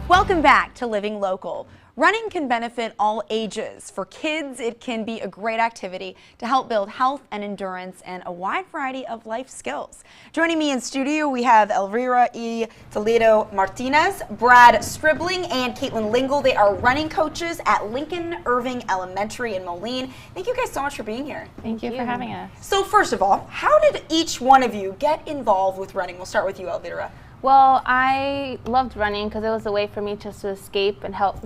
Welcome back to Living Local. Running can benefit all ages. For kids, it can be a great activity to help build health and endurance and a wide variety of life skills. Joining me in studio, we have Elvira E, Toledo-Martinez, Brad Stribling, and Caitlin Lingle. They are running coaches at Lincoln-Irving Elementary in Moline. Thank you guys so much for being here. Thank you for having us. So first of all, how did each one of you get involved with running? We'll start with you, Elvira. Well, I loved running because it was a way for me just to escape and help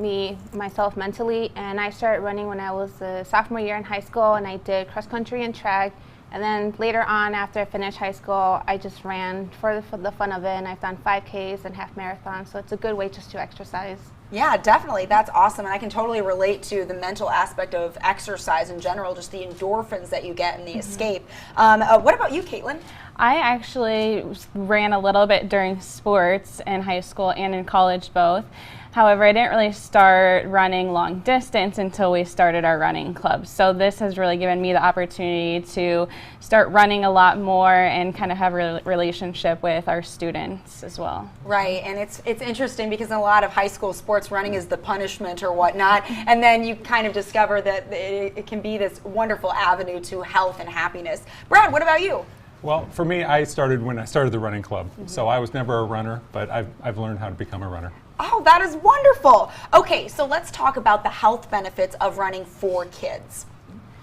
myself mentally. And I started running when I was a sophomore year in high school, and I did cross country and track. And then later on, after I finished high school, I just ran for the fun of it, and I've done 5Ks and half marathons, so it's a good way just to exercise. Yeah, definitely. That's awesome. And I can totally relate to the mental aspect of exercise in general, just the endorphins that you get and the escape. What about you, Caitlin? I actually ran a little bit during sports in high school and in college both. However, I didn't really start running long distance until we started our running club. So this has really given me the opportunity to start running a lot more and kind of have a relationship with our students as well. Right, and it's interesting because in a lot of high school sports, running is the punishment or whatnot, and then you kind of discover that it can be this wonderful avenue to health and happiness. Brad, what about you? Well, for me, I started when I started the running club. So I was never a runner, but I've learned how to become a runner. Oh, that is wonderful. Okay, so let's talk about the health benefits of running for kids.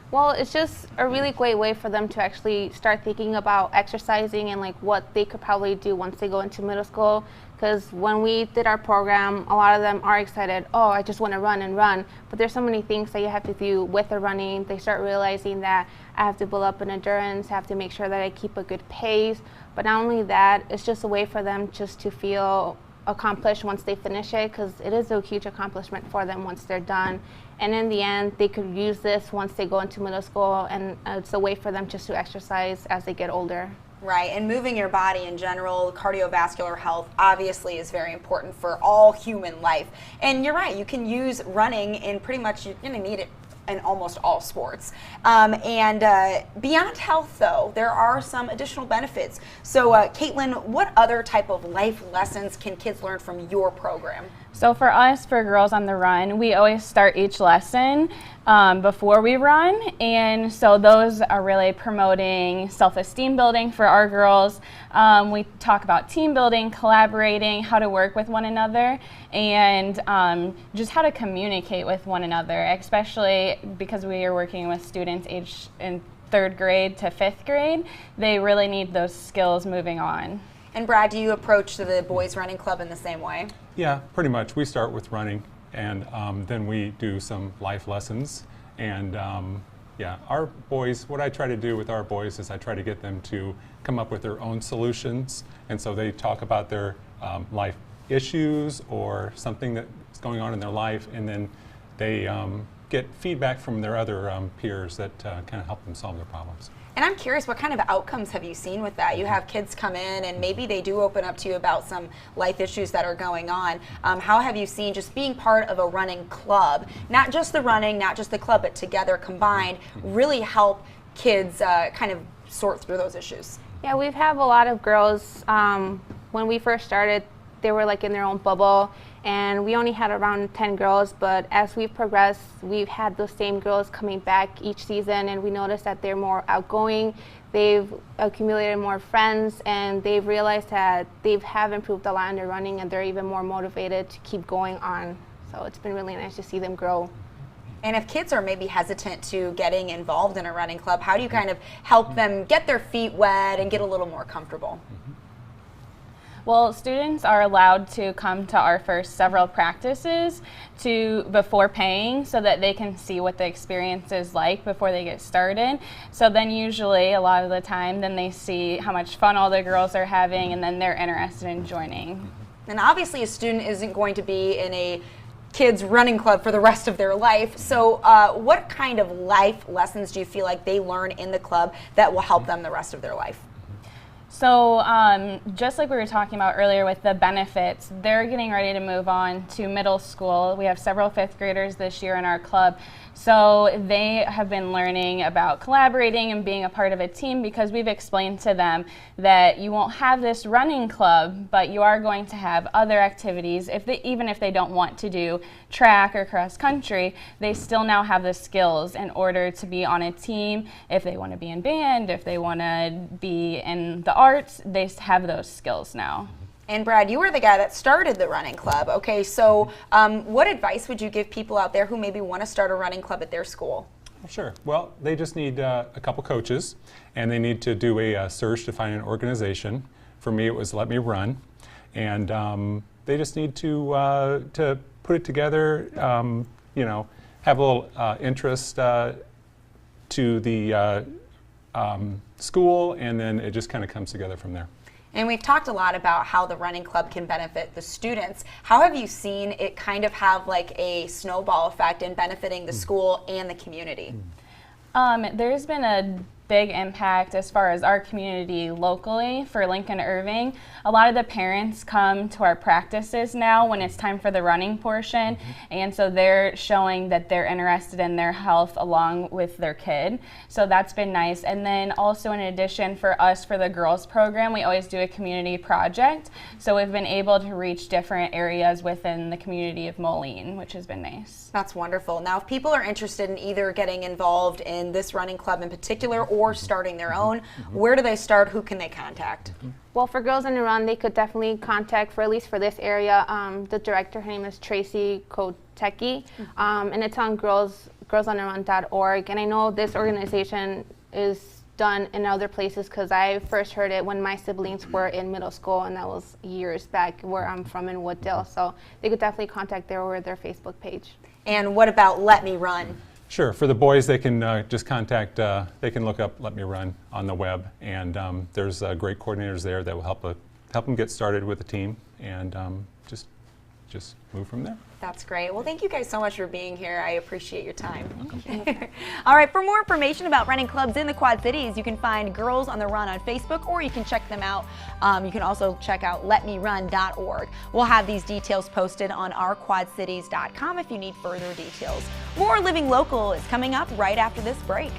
Well, it's just a really great way for them to actually start thinking about exercising and like what they could probably do once they go into middle school. Because when we did our program, a lot of them are excited, oh, I just want to run and run. But there's so many things that you have to do with the running. They start realizing that I have to build up an endurance, have to make sure that I keep a good pace. But not only that, it's just a way for them just to feel accomplished once they finish it, because it is a huge accomplishment for them once they're done. And in the end, they could use this once they go into middle school, and it's a way for them just to exercise as they get older. Right, and moving your body in general, cardiovascular health obviously is very important for all human life. And you're right, you can use running in pretty much, you're going to need it in almost all sports. Beyond health, though, there are some additional benefits. So, Caitlin, what other type of life lessons can kids learn from your program? So for us, for Girls on the Run, we always start each lesson before we run, and so those are really promoting self-esteem building for our girls. We talk about team building, collaborating, how to work with one another, and just how to communicate with one another, especially because we are working with students aged in 3rd grade to 5th grade. They really need those skills moving on. And Brad, do you approach the boys running club in the same way? Yeah, pretty much. We start with running, and then we do some life lessons. And yeah, our boys, what I try to do with our boys is I try to get them to come up with their own solutions. And so they talk about their life issues or something that's going on in their life, and then they get feedback from their other peers that kind of help them solve their problems. And I'm curious, what kind of outcomes have you seen with that? You have kids come in and maybe they do open up to you about some life issues that are going on. How have you seen just being part of a running club, not just the running, not just the club, but together combined, really help kids kind of sort through those issues? Yeah, we've had a lot of girls, when we first started, they were like in their own bubble, and we only had around 10 girls, but as we've progressed, we've had those same girls coming back each season, and we noticed that they're more outgoing, they've accumulated more friends, and they've realized that they have improved a lot in their running, and they're even more motivated to keep going on. So it's been really nice to see them grow. And if kids are maybe hesitant to getting involved in a running club, how do you kind of help them get their feet wet and get a little more comfortable? Well, students are allowed to come to our first several practices before paying, so that they can see what the experience is like before they get started. So then usually a lot of the time then they see how much fun all the girls are having, and then they're interested in joining. And obviously a student isn't going to be in a kids running club for the rest of their life. So what kind of life lessons do you feel like they learn in the club that will help them the rest of their life? So just like we were talking about earlier with the benefits, they're getting ready to move on to middle school. We have several 5th graders this year in our club. So they have been learning about collaborating and being a part of a team because we've explained to them that you won't have this running club, but you are going to have other activities. Even if they don't want to do track or cross country, they still now have the skills in order to be on a team. If they want to be in band, if they want to be in the arts, they have those skills now. And Brad, you were the guy that started the running club. Okay, so what advice would you give people out there who maybe want to start a running club at their school? Sure. Well, they just need a couple coaches, and they need to do a search to find an organization. For me, it was Let Me Run, and they just need to put it together. Have a little interest to the school, and then it just kind of comes together from there. And we've talked a lot about how the running club can benefit the students. How have you seen it kind of have like a snowball effect in benefiting the school and the community? There's been a big impact as far as our community locally for Lincoln-Irving. A lot of the parents come to our practices now when it's time for the running portion, and so they're showing that they're interested in their health along with their kid. So that's been nice. And then also in addition for us for the girls program, we always do a community project. So we've been able to reach different areas within the community of Moline, which has been nice. That's wonderful. Now, if people are interested in either getting involved in this running club in particular or starting their own, where do they start? Who can they contact? Well, for Girls on the Run, they could definitely contact, for at least for this area, the director. Her name is Tracy Kotecki, and it's on girlsontherun.org. And I know this organization is done in other places because I first heard it when my siblings were in middle school, and that was years back where I'm from in Wooddale. So they could definitely contact their Facebook page. And what about Let Me Run? Sure. For the boys, they can just contact, they can look up Let Me Run on the web, and there's great coordinators there that will help them get started with the team, and just move from there. That's great. Well, thank you guys so much for being here. I appreciate your time. All right, for more information about running clubs in the Quad Cities, you can find Girls on the Run on Facebook, or you can check them out. You can also check out letmerun.org. We'll have these details posted on ourquadcities.com if you need further details. More Living Local is coming up right after this break.